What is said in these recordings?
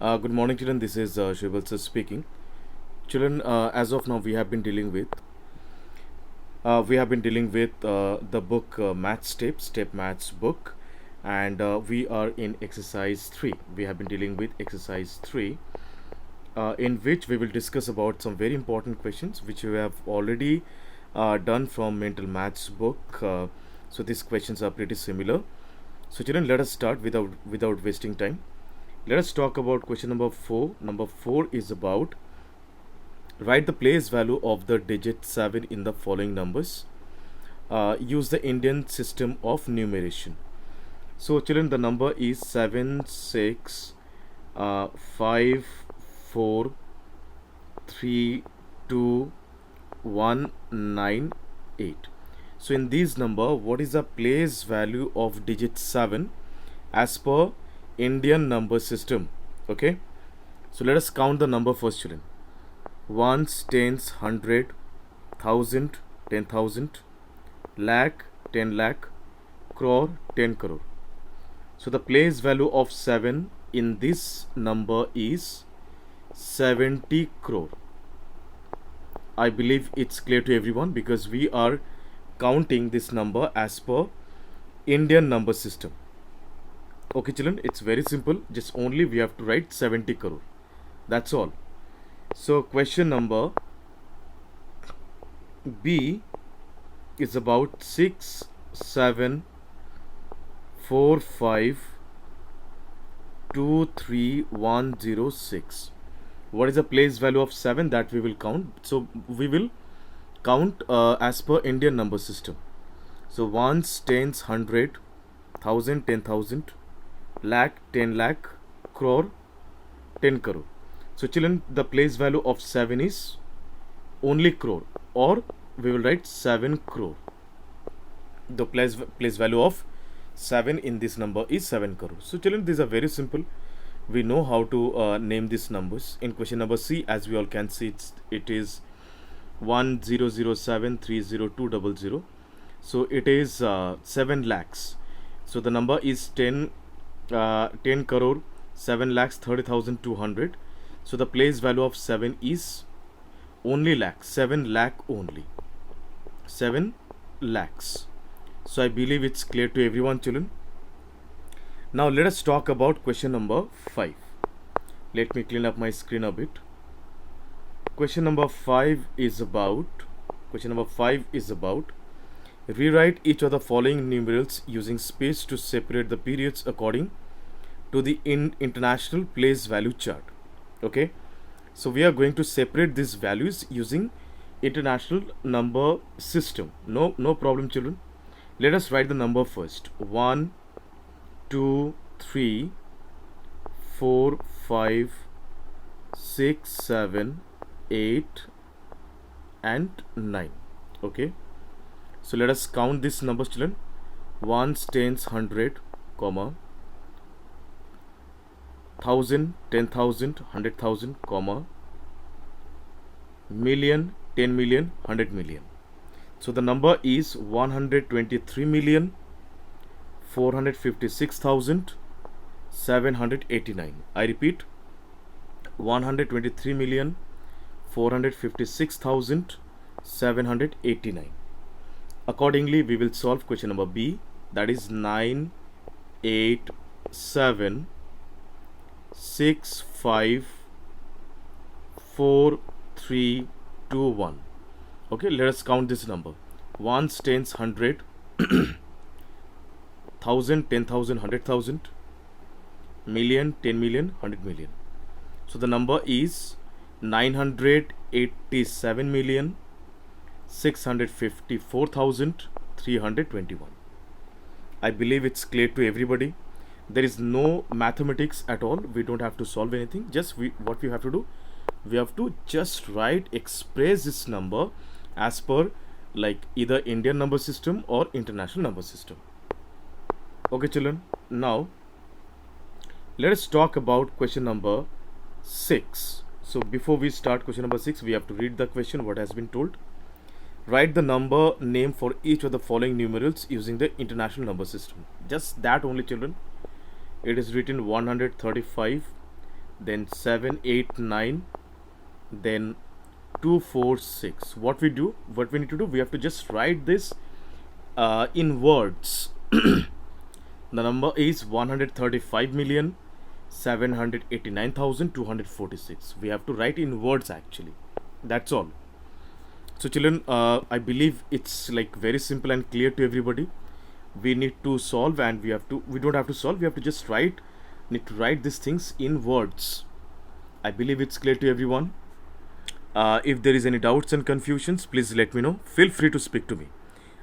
Good morning, children. This is Shrival sir speaking. Children, as of now, we have been dealing with the book Math Step Maths book, and we are in exercise three. We have been dealing with exercise three, in which we will discuss about some very important questions which we have already done from mental maths book. So these questions are pretty similar. So children, let us start without wasting time. Let us talk about question number 4. Number 4 is about write the place value of the digit 7 in the following numbers. Use the Indian system of numeration. So children, the number is 7 6 5 4 3 2 1 9 8. So in this number, what is the place value of digit 7 as per Indian number system? Okay, so let us count the number first, children. Ones, tens, hundred, thousand, 10,000, lakh, 10 lakh, crore, 10 crore. So the place value of 7 in this number is 70 crore. I believe it's clear to everyone because we are counting this number as per Indian number system. Okay, children, it's very simple. Just only we have to write 70 crore. That's all. So question number B is about 6 7 4 5 2 3 1 0 6. What is the place value of 7 that we will count? So we will count as per Indian number system. So ones, tens, hundred, thousand, 10,000, lakh, 10 lakh, crore, 10 crore. So children, the place value of 7 is only crore, or we will write 7 crore. The place value of 7 in this number is 7 crore. So children, these are very simple. We know how to name these numbers. In question number C, as we all can see, it is 1007300200. So it is 7 lakhs. So the number is 10 crore 7 lakhs 30,200. So the place value of 7 is only lakh, 7 lakh only, 7 lakhs. So I believe it's clear to everyone, children. Now let us talk about question number 5. Let me clean up my screen a bit. Question number 5 is about rewrite each of the following numerals using space to separate the periods according to the international place value chart. Okay, so we are going to separate these values using international number system. No problem, children. Let us write the number first. 1 2 3 4 5 6 7 8 and 9. Okay, so let us count these numbers, children. Ones, tens, hundred, comma, thousand, 10,000, 100,000, comma, million, 10 million, 100 million. So the number is 123,456,789. I repeat, 123,456,789. Accordingly, we will solve question number B, that is 9 8 7 6 5 4 3 2 1. Okay, let us count this number. Ones, tens, hundred, thousand, 10,000, 100,000, million, 10 million, 100 million. So the number is 987,654,321. I believe it's clear to everybody. There is no mathematics at all. We don't have to solve anything. Just what we have to do, we have to just express this number as per like either Indian number system or international number system. Okay, children. Now let us talk about question number 6. So before we start question number 6, we have to read the question what has been told. Write the number name for each of the following numerals using the international number system. Just that only, children. It is written 135, then 7, 8, 9, then 2, 4, 6. What we need to do, we have to just write this in words. The number is 135,789,246. We have to write in words actually. That's all. So children, I believe it's like very simple and clear to everybody. We need to solve, and we don't have to solve, we have to just need to write these things in words. I believe it's clear to everyone. If there is any doubts and confusions, please let me know. Feel free to speak to me,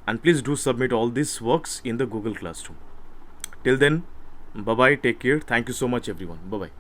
and please do submit all these works in the Google Classroom. Till then, bye bye, take care. Thank you so much everyone. Bye bye.